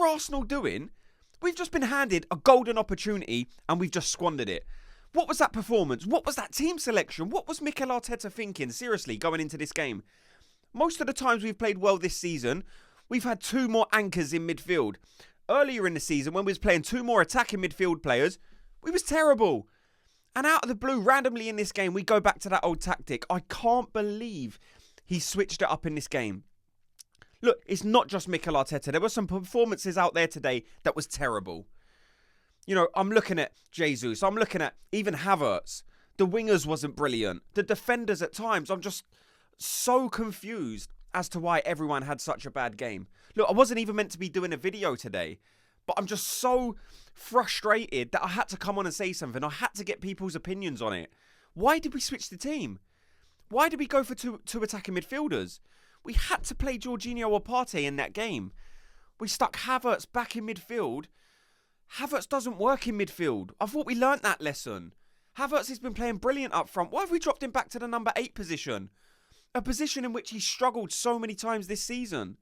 are Arsenal doing? We've just been handed a golden opportunity and we've just squandered it. What was that performance? What was that team selection? What was Mikel Arteta thinking, seriously, going into this game? Most of the times we've played well this season, we've had 2 more anchors in midfield. Earlier in the season, when we was playing 2 more attacking midfield players, we was terrible. And out of the blue, randomly in this game, we go back to that old tactic. I can't believe he switched it up in this game. Look, it's not just Mikel Arteta. There were some performances out there today that was terrible. You know, I'm looking at Jesus. I'm looking at even Havertz. The wingers wasn't brilliant. The defenders at times, I'm just so confused as to why everyone had such a bad game. Look, I wasn't even meant to be doing a video today, but I'm just so frustrated that I had to come on and say something. I had to get people's opinions on it. Why did we switch the team? Why did we go for two attacking midfielders? We had to play Jorginho or Partey in that game. We stuck Havertz back in midfield. Havertz doesn't work in midfield. I thought we learnt that lesson. Havertz has been playing brilliant up front. Why have we dropped him back to the number 8 position? A position in which he struggled so many times this season.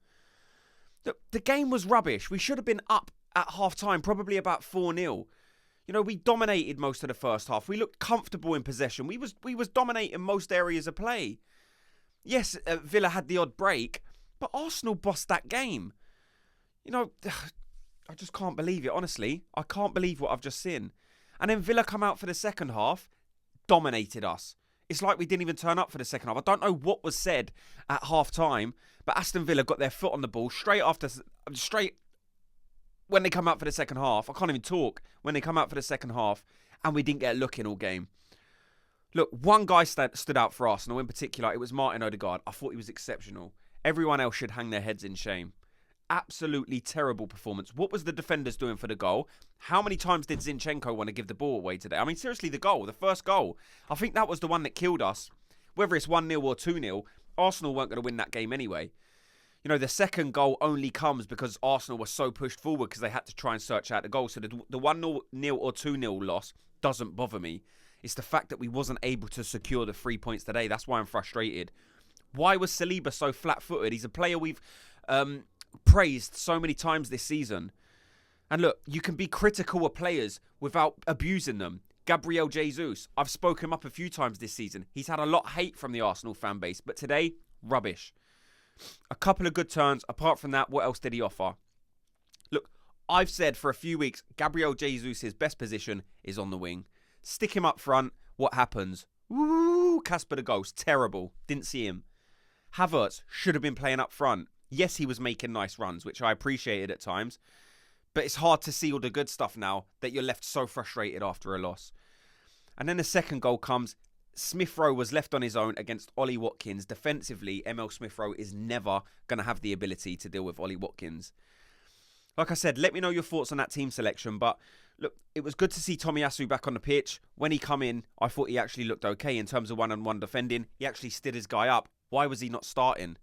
The game was rubbish. We should have been up at half-time, probably about 4-0. You know, we dominated most of the first half. We looked comfortable in possession. We was dominating most areas of play. Yes, Villa had the odd break, but Arsenal bossed that game. You know, I just can't believe it, honestly. I can't believe what I've just seen. And then Villa come out for the second half, dominated us. It's like we didn't even turn up for the second half. I don't know what was said at half-time, but Aston Villa got their foot on the ball straight when they come out for the second half. I can't even talk. When they come out for the second half, and we didn't get a look in all game. Look, one guy stood out for Arsenal in particular. It was Martin Odegaard. I thought he was exceptional. Everyone else should hang their heads in shame. Absolutely terrible performance. What was the defenders doing for the goal? How many times did Zinchenko want to give the ball away today? I mean, seriously, the first goal, I think that was the one that killed us. Whether it's 1-0 or 2-0, Arsenal weren't going to win that game anyway. You know, the second goal only comes because Arsenal were so pushed forward because they had to try and search out the goal. So the 1-0 or 2-0 loss doesn't bother me. It's the fact that we wasn't able to secure the 3 points today. That's why I'm frustrated. Why was Saliba so flat-footed? He's a player we've praised so many times this season. And look, you can be critical of players without abusing them. Gabriel Jesus, I've spoken him up a few times this season. He's had a lot of hate from the Arsenal fan base, but today, rubbish. A couple of good turns. Apart from that, what else did he offer? Look, I've said for a few weeks, Gabriel Jesus' best position is on the wing. Stick him up front. What happens? Woo! Casper the Ghost. Terrible. Didn't see him. Havertz should have been playing up front. Yes, he was making nice runs, which I appreciated at times. But it's hard to see all the good stuff now that you're left so frustrated after a loss. And then the second goal comes. Smith Rowe was left on his own against Ollie Watkins. Defensively, Emil Smith Rowe is never going to have the ability to deal with Ollie Watkins. Like I said, let me know your thoughts on that team selection. But look, it was good to see Tomiyasu back on the pitch. When he come in, I thought he actually looked okay in terms of one-on-one defending. He actually stood his guy up. Why was he not starting?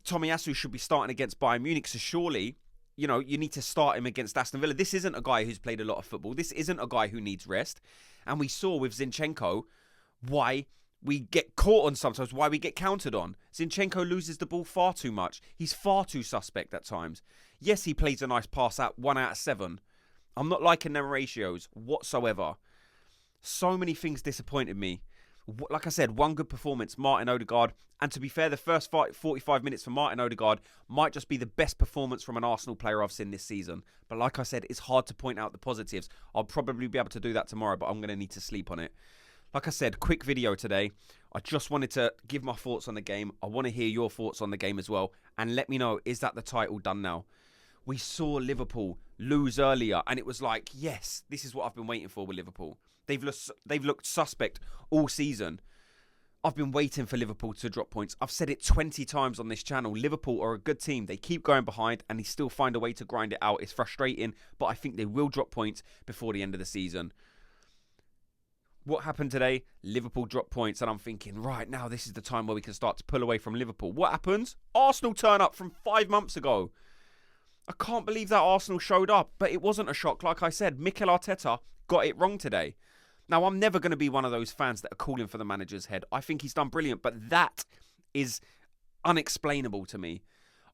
Tomiyasu should be starting against Bayern Munich, so surely, you know, you need to start him against Aston Villa. This isn't a guy who's played a lot of football. This isn't a guy who needs rest. And we saw with Zinchenko why we get caught on sometimes, why we get countered on. Zinchenko loses the ball far too much. He's far too suspect at times. Yes, he plays a nice pass out 1 out of 7. I'm not liking them ratios whatsoever. So many things disappointed me. Like I said, one good performance, Martin Odegaard. And to be fair, the first 45 minutes for Martin Odegaard might just be the best performance from an Arsenal player I've seen this season. But like I said, it's hard to point out the positives. I'll probably be able to do that tomorrow, but I'm going to need to sleep on it. Like I said, quick video today. I just wanted to give my thoughts on the game. I want to hear your thoughts on the game as well. And let me know, is that the title done now? We saw Liverpool lose earlier, and it was like, yes, this is what I've been waiting for with Liverpool. They've looked suspect all season. I've been waiting for Liverpool to drop points. I've said it 20 times on this channel. Liverpool are a good team. They keep going behind, and they still find a way to grind it out. It's frustrating, but I think they will drop points before the end of the season. What happened today? Liverpool dropped points, and I'm thinking, right now, this is the time where we can start to pull away from Liverpool. What happens? Arsenal turn up from 5 months ago. I can't believe that Arsenal showed up, but it wasn't a shock. Like I said, Mikel Arteta got it wrong today. Now, I'm never going to be one of those fans that are calling for the manager's head. I think he's done brilliant, but that is unexplainable to me.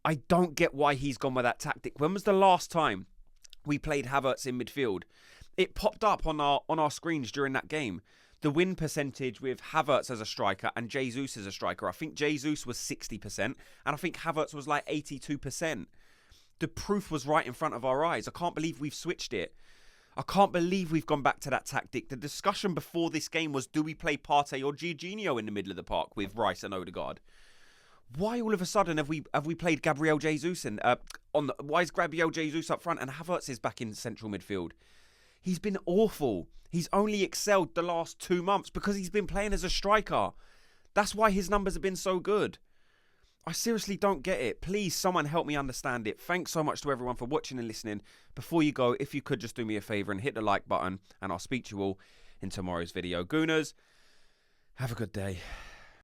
I don't get why he's gone with that tactic. When was the last time we played Havertz in midfield? It popped up on our screens during that game. The win percentage with Havertz as a striker and Jesus as a striker. I think Jesus was 60% and I think Havertz was like 82%. The proof was right in front of our eyes. I can't believe we've switched it. I can't believe we've gone back to that tactic. The discussion before this game was, do we play Partey or Jorginho in the middle of the park with Rice and Odegaard? Why all of a sudden have we played Gabriel Jesus why is Gabriel Jesus up front and Havertz is back in central midfield? He's been awful. He's only excelled the last 2 months because he's been playing as a striker. That's why his numbers have been so good. I seriously don't get it. Please, someone help me understand it. Thanks so much to everyone for watching and listening. Before you go, if you could just do me a favour and hit the like button, and I'll speak to you all in tomorrow's video. Gooners, have a good day.